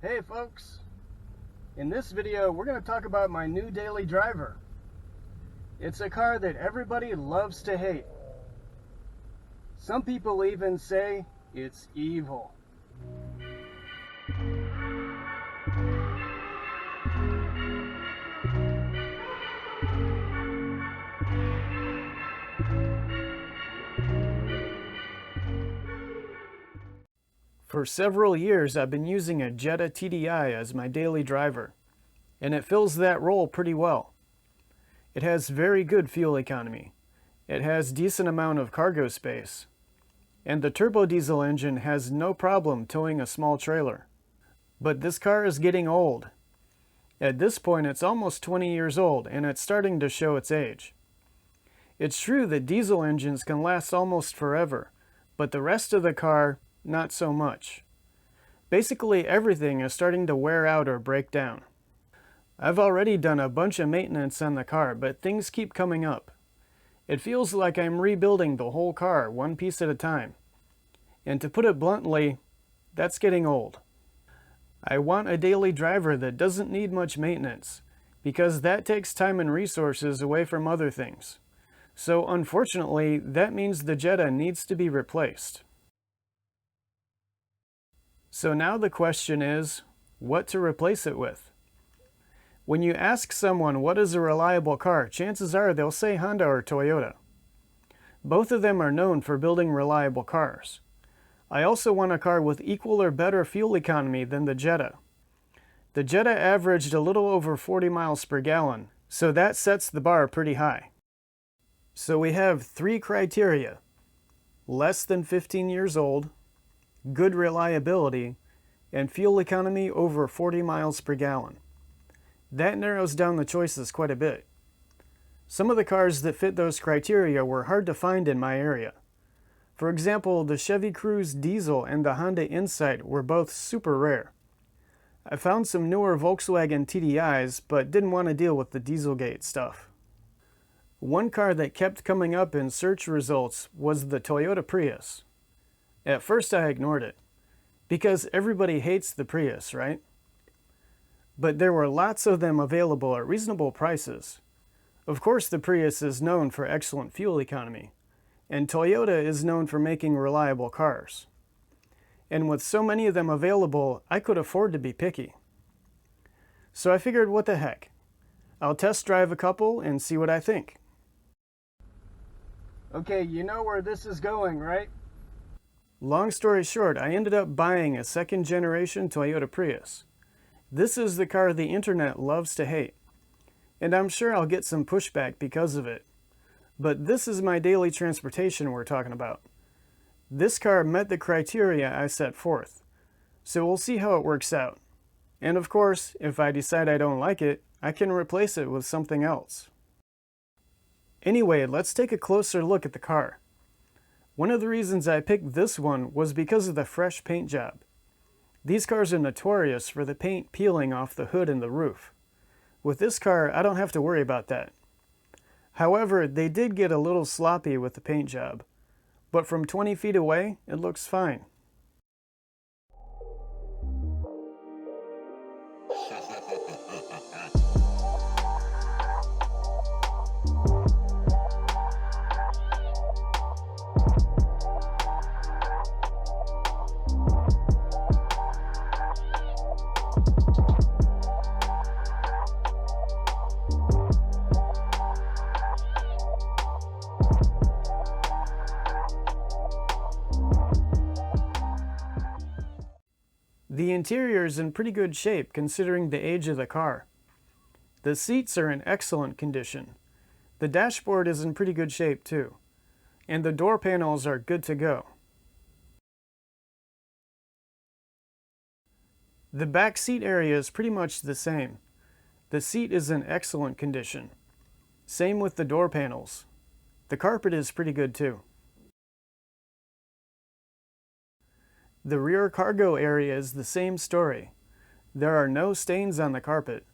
Hey folks, in this video we're going to talk about my new daily driver. It's a car that everybody loves to hate. Some people even say it's evil. For several years I've been using a Jetta TDI as my daily driver, and it fills that role pretty well. It has very good fuel economy. It has decent amount of cargo space. And the turbo diesel engine has no problem towing a small trailer. But this car is getting old. At this point it's almost 20 years old and it's starting to show its age. It's true that diesel engines can last almost forever, but the rest of the car, not so much. Basically everything is starting to wear out or break down. I've already done a bunch of maintenance on the car, but things keep coming up. It feels like I'm rebuilding the whole car one piece at a time. And to put it bluntly, that's getting old. I want a daily driver that doesn't need much maintenance, because that takes time and resources away from other things. So unfortunately, that means the Jetta needs to be replaced. So now the question is, what to replace it with? When you ask someone what is a reliable car, chances are they'll say Honda or Toyota. Both of them are known for building reliable cars. I also want a car with equal or better fuel economy than the Jetta. The Jetta averaged a little over 40 miles per gallon, so that sets the bar pretty high. So we have three criteria: less than 15 years old, good reliability, and fuel economy over 40 miles per gallon. That narrows down the choices quite a bit. Some of the cars that fit those criteria were hard to find in my area. For example, the Chevy Cruze diesel and the Honda Insight were both super rare. I found some newer Volkswagen TDIs, but didn't want to deal with the Dieselgate stuff. One car that kept coming up in search results was the Toyota Prius. At first I ignored it, because everybody hates the Prius, right? But there were lots of them available at reasonable prices. Of course the Prius is known for excellent fuel economy, and Toyota is known for making reliable cars. And with so many of them available, I could afford to be picky. So I figured, what the heck? I'll test drive a couple and see what I think. Okay, you know where this is going, right? Long story short, I ended up buying a second generation Toyota Prius. This is the car the internet loves to hate, and I'm sure I'll get some pushback because of it. But this is my daily transportation we're talking about. This car met the criteria I set forth, so we'll see how it works out. And of course, if I decide I don't like it, I can replace it with something else. Anyway, let's take a closer look at the car. One of the reasons I picked this one was because of the fresh paint job. These cars are notorious for the paint peeling off the hood and the roof. With this car, I don't have to worry about that. However, they did get a little sloppy with the paint job, but from 20 feet away, it looks fine. The interior is in pretty good shape considering the age of the car. The seats are in excellent condition. The dashboard is in pretty good shape too. And the door panels are good to go. The back seat area is pretty much the same. The seat is in excellent condition. Same with the door panels. The carpet is pretty good too. The rear cargo area is the same story. There are no stains on the carpet.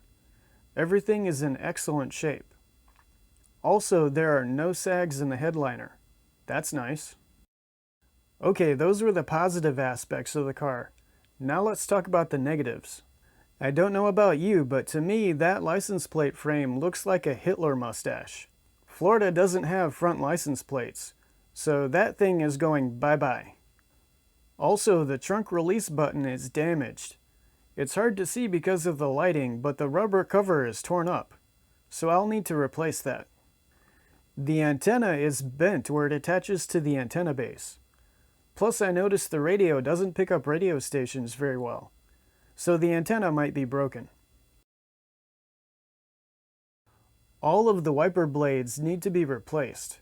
Everything is in excellent shape. Also, there are no sags in the headliner. That's nice. Okay, those were the positive aspects of the car. Now let's talk about the negatives. I don't know about you, but to me that license plate frame looks like a Hitler mustache. Florida doesn't have front license plates, so that thing is going bye-bye. Also, the trunk release button is damaged. It's hard to see because of the lighting, but the rubber cover is torn up, so I'll need to replace that. The antenna is bent where it attaches to the antenna base. Plus, I noticed the radio doesn't pick up radio stations very well, so the antenna might be broken. All of the wiper blades need to be replaced.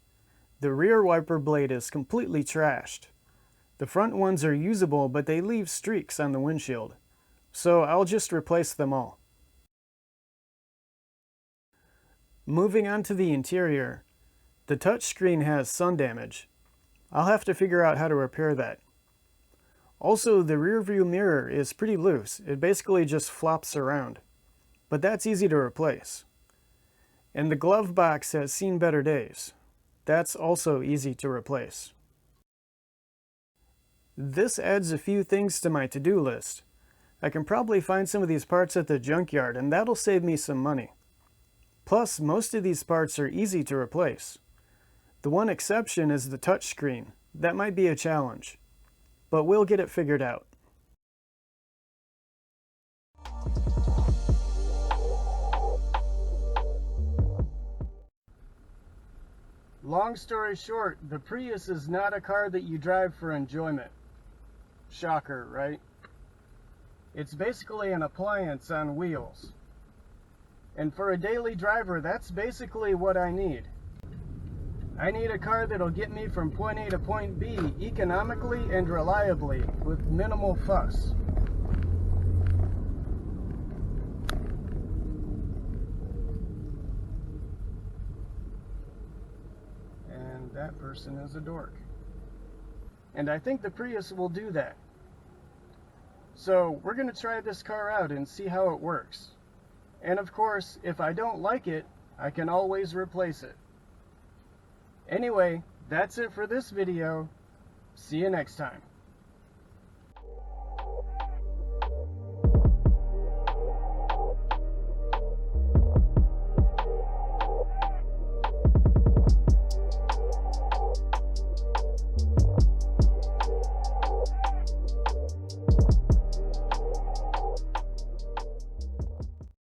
The rear wiper blade is completely trashed. The front ones are usable, but they leave streaks on the windshield, so I'll just replace them all. Moving on to the interior, the touchscreen has sun damage. I'll have to figure out how to repair that. Also, the rear view mirror is pretty loose. It basically just flops around, but that's easy to replace. And the glove box has seen better days. That's also easy to replace. This adds a few things to my to-do list. I can probably find some of these parts at the junkyard, and that'll save me some money. Plus, most of these parts are easy to replace. The one exception is the touchscreen. That might be a challenge, but we'll get it figured out. Long story short, the Prius is not a car that you drive for enjoyment. Shocker, right? It's basically an appliance on wheels. And for a daily driver, that's basically what I need. I need a car that'll get me from point A to point B economically and reliably with minimal fuss. And that person is a dork. And I think the Prius will do that. So we're going to try this car out and see how it works. And of course, if I don't like it, I can always replace it. Anyway, that's it for this video. See you next time.